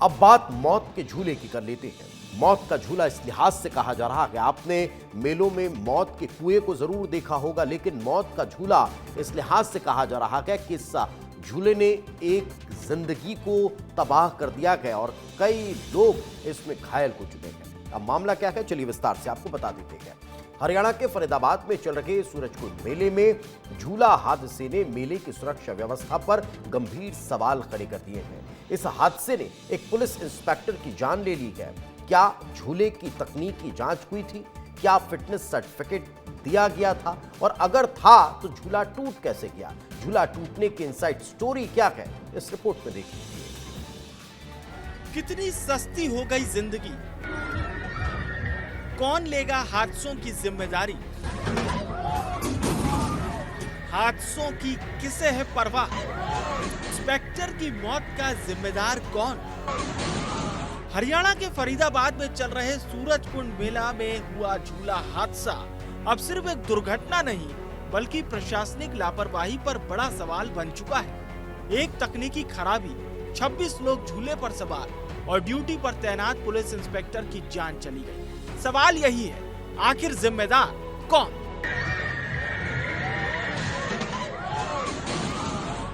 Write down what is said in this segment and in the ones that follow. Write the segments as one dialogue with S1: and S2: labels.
S1: अब बात मौत के झूले की कर लेते हैं। मौत का झूला इस लिहाज से कहा जा रहा है कि आपने मेलों में मौत के कुएं को जरूर देखा होगा, लेकिन मौत का झूला इस लिहाज से कहा जा रहा है कि इस झूले ने एक जिंदगी को तबाह कर दिया है और कई लोग इसमें घायल हो चुके हैं। अब मामला क्या है, चलिए विस्तार से आपको बता देते हैं। हरियाणा के फरीदाबाद में चल रहे सूरजकुंड मेले में झूला हादसे ने मेले की सुरक्षा व्यवस्था पर गंभीर सवाल खड़े कर दिए हैं। इस हादसे ने एक पुलिस इंस्पेक्टर की जान ले ली है। क्या झूले की तकनीकी जांच हुई थी? क्या फिटनेस सर्टिफिकेट दिया गया था? और अगर था तो झूला टूट कैसे गया? झूला टूटने की इनसाइड स्टोरी क्या है, इस रिपोर्ट में देखिए।
S2: कितनी सस्ती हो गई जिंदगी, कौन लेगा हादसों की जिम्मेदारी? हादसों की किसे है परवाह? इंस्पेक्टर की मौत का जिम्मेदार कौन? हरियाणा के फरीदाबाद में चल रहे सूरजकुंड मेला में हुआ झूला हादसा अब सिर्फ एक दुर्घटना नहीं बल्कि प्रशासनिक लापरवाही पर बड़ा सवाल बन चुका है। एक तकनीकी खराबी, 26 लोग झूले पर सवार और ड्यूटी पर तैनात पुलिस इंस्पेक्टर की जान चली गई। सवाल यही है, आखिर जिम्मेदार कौन?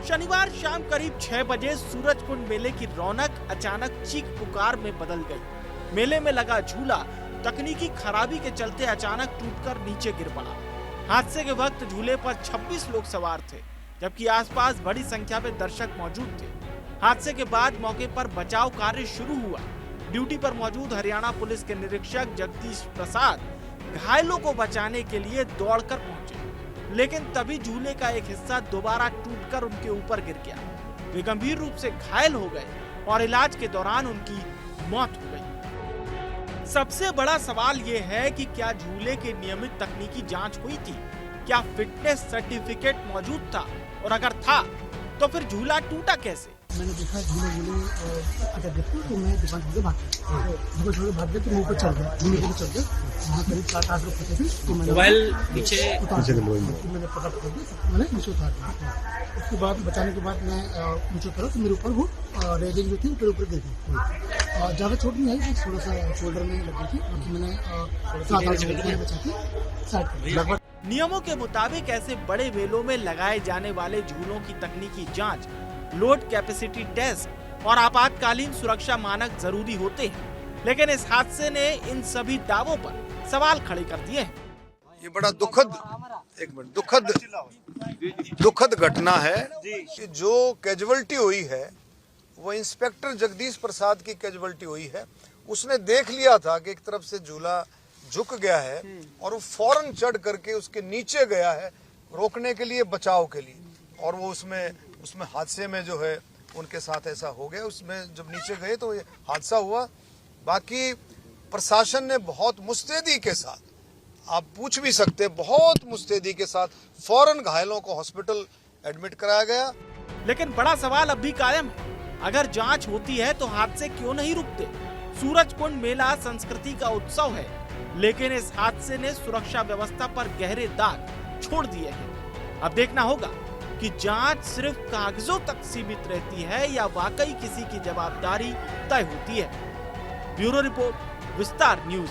S2: शनिवार शाम करीब 6 बजे सूरजकुंड मेले की रौनक अचानक चीख पुकार में बदल गई। मेले में लगा झूला तकनीकी खराबी के चलते अचानक टूटकर नीचे गिर पड़ा। हादसे के वक्त झूले पर 26 लोग सवार थे, जबकि आसपास बड़ी संख्या में दर्शक मौजूद थे। हादसे के बाद मौके पर बचाव कार्य शुरू हुआ। ड्यूटी पर मौजूद हरियाणा पुलिस के निरीक्षक जगदीश प्रसाद घायलों को बचाने के लिए दौड़कर पहुंचे, लेकिन तभी झूले का एक हिस्सा दोबारा टूटकर उनके ऊपर गिर गया। वे गंभीर रूप से घायल हो गए और इलाज के दौरान उनकी मौत हो गई। सबसे बड़ा सवाल ये है कि क्या झूले की नियमित तकनीकी जांच हुई थी? क्या फिटनेस सर्टिफिकेट मौजूद था? और अगर था तो फिर झूला टूटा कैसे?
S3: मैंने देखा झूले अगर देखो तो मैं दुकान छोड़ के भाग गया। छोड़ के भाग गया तो मैं ऊपर चढ़ गया, झूले के ऊपर चढ़ गया। वहाँ करीब 4-8 लोग फंसे थे तो मैंने
S4: मोबाइल पीछे
S3: मैंने पकड़ दिया, मैंने नीचे उतार दिया। उसके बाद बचाने के बाद मैं नीचे उतरा तो मेरे ऊपर वो रेलिंग जो थी ऊपर गिर गई। ज़्यादा चोट नहीं आई, थोड़ा सा शोल्डर में लगी थी। मैंने 7-8 मिनट बचा के साइड कर दिया।
S2: नियमों के मुताबिक ऐसे बड़े मेलों में लगाए जाने वाले झूलों की तकनीकी जांच, लोड कैपेसिटी टेस्ट और आपातकालीन सुरक्षा मानक जरूरी होते हैं, लेकिन इस हादसे ने इन सभी दावों पर सवाल खड़े कर दिए हैं।
S5: ये बड़ा दुखद घटना है कि जो कैजुअल्टी हुई है वो इंस्पेक्टर जगदीश प्रसाद की कैजुअल्टी हुई है। उसने देख लिया था कि एक तरफ से झूला झुक गया है और वो फौरन चढ़ करके उसके नीचे गया है रोकने के लिए, बचाव के लिए, और वो उसमें हादसे में जो है उनके साथ ऐसा हो गया। उसमें जब नीचे गए तो ये हादसा हुआ। बाकी प्रशासन ने बहुत मुस्तैदी के साथ, आप पूछ भी सकते, बहुत मुस्तैदी के साथ फौरन घायलों को हॉस्पिटल एडमिट कराया गया।
S2: लेकिन बड़ा सवाल अब भी कायम है, अगर जांच होती है तो हादसे क्यों नहीं रुकते? सूरजकुंड मेला संस्कृति का उत्सव है, लेकिन इस हादसे ने सुरक्षा व्यवस्था पर गहरे दाग छोड़ दिए हैं। अब देखना होगा कि जांच सिर्फ कागजों तक सीमित रहती है या वाकई किसी की जवाबदारी तय होती है। ब्यूरो रिपोर्ट, विस्तार न्यूज।